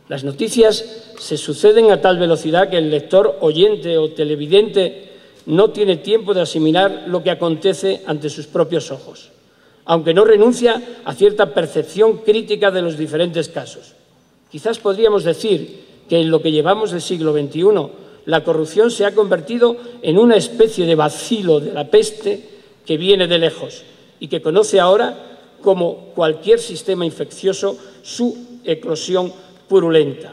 Las noticias se suceden a tal velocidad que el lector, oyente o televidente no tiene tiempo de asimilar lo que acontece ante sus propios ojos, aunque no renuncia a cierta percepción crítica de los diferentes casos. Quizás podríamos decir que en lo que llevamos del siglo XXI la corrupción se ha convertido en una especie de bacilo de la peste que viene de lejos y que conoce ahora, como cualquier sistema infeccioso, su eclosión purulenta.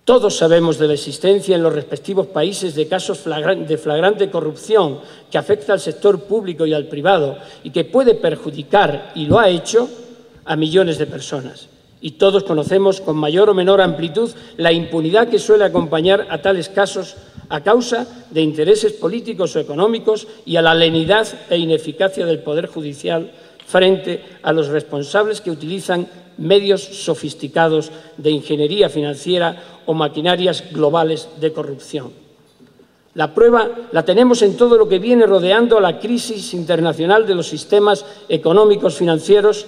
Todos sabemos de la existencia en los respectivos países de casos de flagrante corrupción que afecta al sector público y al privado y que puede perjudicar, y lo ha hecho, a millones de personas. Y todos conocemos con mayor o menor amplitud la impunidad que suele acompañar a tales casos a causa de intereses políticos o económicos y a la lenidad e ineficacia del Poder Judicial frente a los responsables que utilizan medios sofisticados de ingeniería financiera o maquinarias globales de corrupción. La prueba la tenemos en todo lo que viene rodeando a la crisis internacional de los sistemas económicos financieros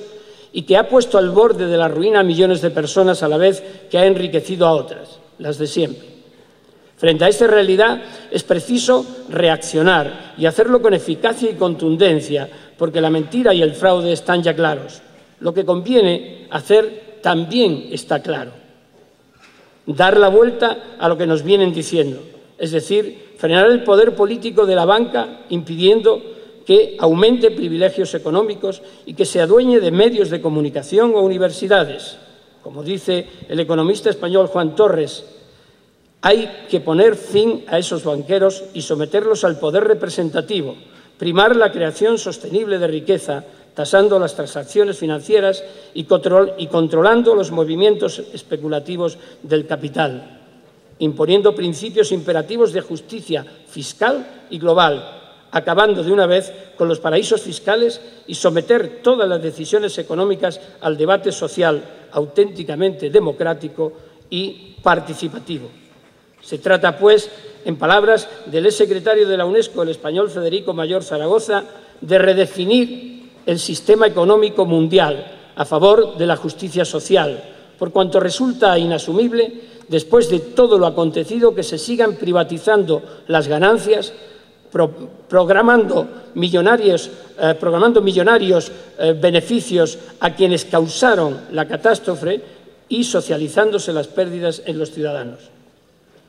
y que ha puesto al borde de la ruina a millones de personas a la vez que ha enriquecido a otras, las de siempre. Frente a esta realidad es preciso reaccionar y hacerlo con eficacia y contundencia, porque la mentira y el fraude están ya claros. Lo que conviene hacer también está claro. Dar la vuelta a lo que nos vienen diciendo, es decir, frenar el poder político de la banca impidiendo que aumente privilegios económicos y que se adueñe de medios de comunicación o universidades. Como dice el economista español Juan Torres, hay que poner fin a esos banqueros y someterlos al poder representativo, primar la creación sostenible de riqueza, tasando las transacciones financieras y controlando los movimientos especulativos del capital, imponiendo principios imperativos de justicia fiscal y global, acabando de una vez con los paraísos fiscales y someter todas las decisiones económicas al debate social auténticamente democrático y participativo. Se trata, pues, en palabras del exsecretario de la UNESCO, el español Federico Mayor Zaragoza, de redefinir el sistema económico mundial a favor de la justicia social, por cuanto resulta inasumible, después de todo lo acontecido, que se sigan privatizando las ganancias, programando millonarios beneficios a quienes causaron la catástrofe y socializándose las pérdidas en los ciudadanos.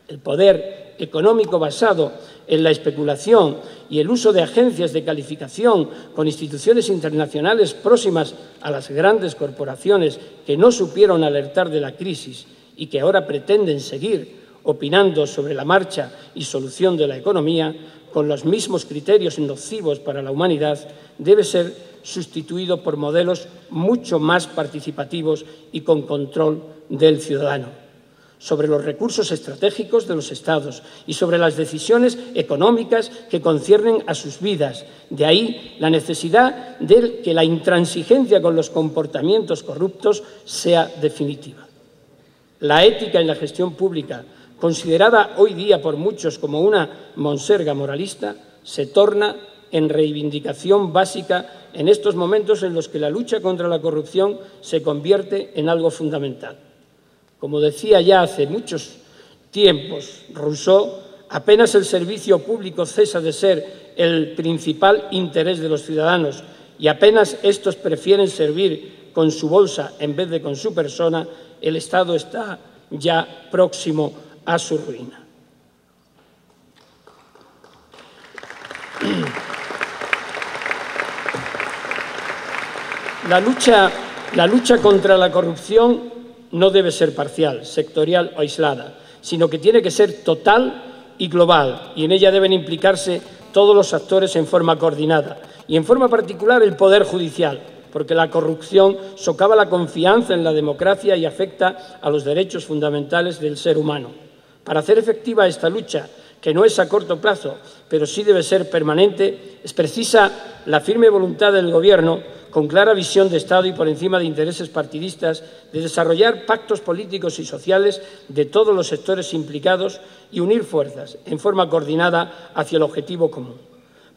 El poder económico basado en la especulación y el uso de agencias de calificación con instituciones internacionales próximas a las grandes corporaciones que no supieron alertar de la crisis y que ahora pretenden seguir opinando sobre la marcha y solución de la economía con los mismos criterios nocivos para la humanidad, debe ser sustituido por modelos mucho más participativos y con control del ciudadano, sobre los recursos estratégicos de los Estados y sobre las decisiones económicas que conciernen a sus vidas. De ahí la necesidad de que la intransigencia con los comportamientos corruptos sea definitiva. La ética en la gestión pública, considerada hoy día por muchos como una monserga moralista, se torna en reivindicación básica en estos momentos en los que la lucha contra la corrupción se convierte en algo fundamental. Como decía ya hace muchos tiempos Rousseau, apenas el servicio público cesa de ser el principal interés de los ciudadanos y apenas estos prefieren servir con su bolsa en vez de con su persona, el Estado está ya próximo a su ruina. La lucha contra la corrupción no debe ser parcial, sectorial o aislada, sino que tiene que ser total y global, y en ella deben implicarse todos los actores en forma coordinada, y en forma particular el Poder Judicial, porque la corrupción socava la confianza en la democracia y afecta a los derechos fundamentales del ser humano. Para hacer efectiva esta lucha, que no es a corto plazo, pero sí debe ser permanente, es precisa la firme voluntad del Gobierno, con clara visión de Estado y por encima de intereses partidistas, de desarrollar pactos políticos y sociales de todos los sectores implicados y unir fuerzas en forma coordinada hacia el objetivo común.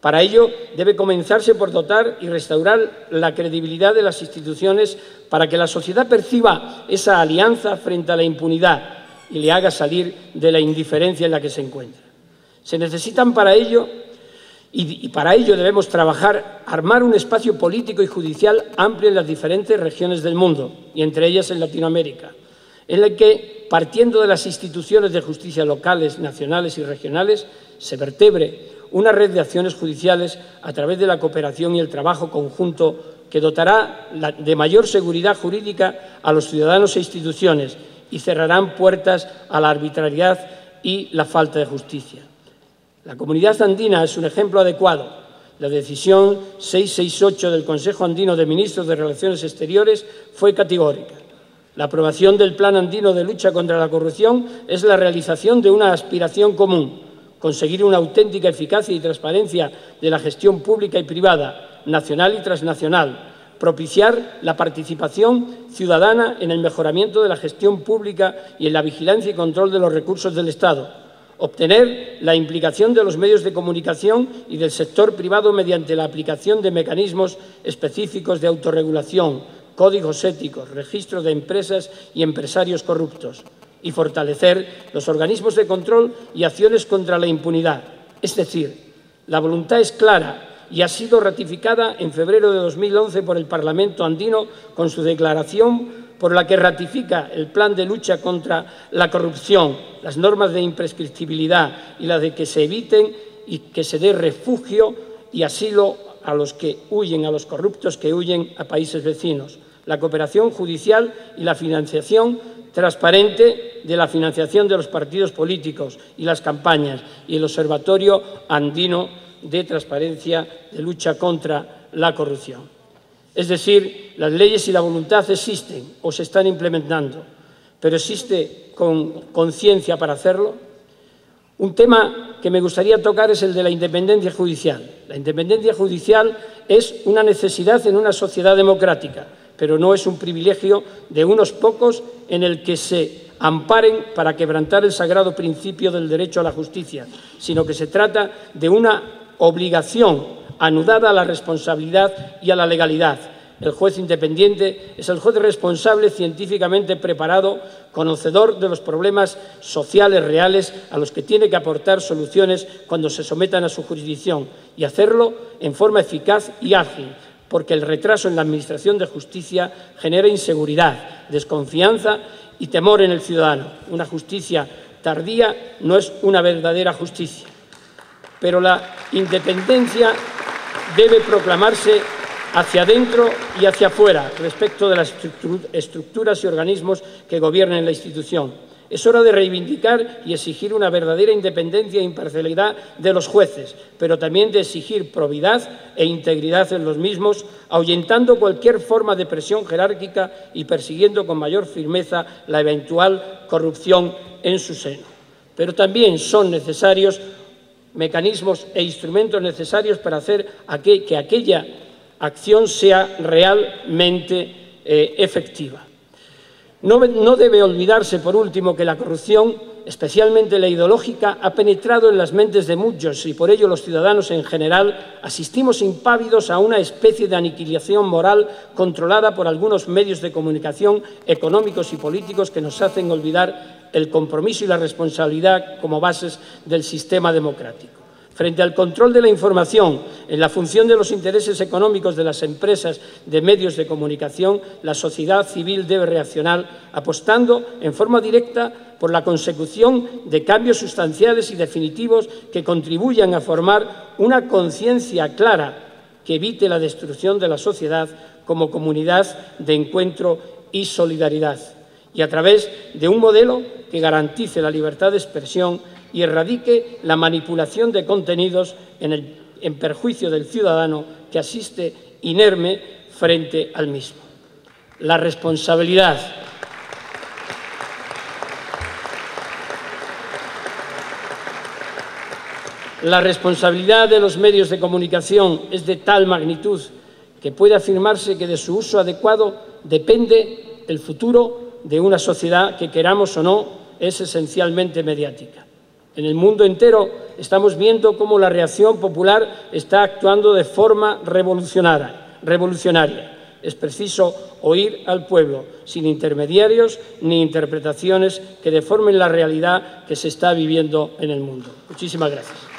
Para ello, debe comenzarse por dotar y restaurar la credibilidad de las instituciones para que la sociedad perciba esa alianza frente a la impunidad y le haga salir de la indiferencia en la que se encuentra. Se necesitan para ello, y para ello debemos trabajar, armar un espacio político y judicial amplio en las diferentes regiones del mundo, y entre ellas en Latinoamérica, en el que, partiendo de las instituciones de justicia locales, nacionales y regionales, se vertebre una red de acciones judiciales a través de la cooperación y el trabajo conjunto que dotará de mayor seguridad jurídica a los ciudadanos e instituciones y cerrarán puertas a la arbitrariedad y la falta de justicia. La Comunidad Andina es un ejemplo adecuado. La decisión 668 del Consejo Andino de Ministros de Relaciones Exteriores fue categórica. La aprobación del Plan Andino de Lucha contra la Corrupción es la realización de una aspiración común: conseguir una auténtica eficacia y transparencia de la gestión pública y privada, nacional y transnacional, propiciar la participación ciudadana en el mejoramiento de la gestión pública y en la vigilancia y control de los recursos del Estado, obtener la implicación de los medios de comunicación y del sector privado mediante la aplicación de mecanismos específicos de autorregulación, códigos éticos, registros de empresas y empresarios corruptos, y fortalecer los organismos de control y acciones contra la impunidad. Es decir, la voluntad es clara y ha sido ratificada en febrero de 2011 por el Parlamento andino con su declaración por la que ratifica el Plan de Lucha contra la Corrupción, las normas de imprescriptibilidad y la de que se eviten y que se dé refugio y asilo a los que huyen, a los corruptos que huyen a países vecinos, la cooperación judicial y la financiación transparente de la financiación de los partidos políticos y las campañas, y el Observatorio Andino de Transparencia de Lucha contra la Corrupción. Es decir, las leyes y la voluntad existen o se están implementando, pero ¿existe conciencia para hacerlo? Un tema que me gustaría tocar es el de la independencia judicial. La independencia judicial es una necesidad en una sociedad democrática, pero no es un privilegio de unos pocos en el que se amparen para quebrantar el sagrado principio del derecho a la justicia, sino que se trata de una obligación anudada a la responsabilidad y a la legalidad. El juez independiente es el juez responsable, científicamente preparado, conocedor de los problemas sociales reales a los que tiene que aportar soluciones cuando se sometan a su jurisdicción, y hacerlo en forma eficaz y ágil, porque el retraso en la administración de justicia genera inseguridad, desconfianza y temor en el ciudadano. Una justicia tardía no es una verdadera justicia. Pero la independencia debe proclamarse hacia adentro y hacia afuera respecto de las estructuras y organismos que gobiernen la institución. Es hora de reivindicar y exigir una verdadera independencia e imparcialidad de los jueces, pero también de exigir probidad e integridad en los mismos, ahuyentando cualquier forma de presión jerárquica y persiguiendo con mayor firmeza la eventual corrupción en su seno. Pero también son necesarios mecanismos e instrumentos necesarios para hacer que aquella acción sea realmente efectiva. No debe olvidarse, por último, que la corrupción, especialmente la ideológica, ha penetrado en las mentes de muchos y por ello los ciudadanos en general asistimos impávidos a una especie de aniquilación moral controlada por algunos medios de comunicación económicos y políticos que nos hacen olvidar el compromiso y la responsabilidad como bases del sistema democrático. Frente al control de la información en la función de los intereses económicos de las empresas de medios de comunicación, la sociedad civil debe reaccionar apostando en forma directa por la consecución de cambios sustanciales y definitivos que contribuyan a formar una conciencia clara que evite la destrucción de la sociedad como comunidad de encuentro y solidaridad, y a través de un modelo que garantice la libertad de expresión y erradique la manipulación de contenidos en perjuicio del ciudadano que asiste inerme frente al mismo. La responsabilidad. La responsabilidad de los medios de comunicación es de tal magnitud que puede afirmarse que de su uso adecuado depende el futuro de una sociedad que, queramos o no, es esencialmente mediática. En el mundo entero estamos viendo cómo la reacción popular está actuando de forma revolucionaria. Es preciso oír al pueblo, sin intermediarios ni interpretaciones que deformen la realidad que se está viviendo en el mundo. Muchísimas gracias.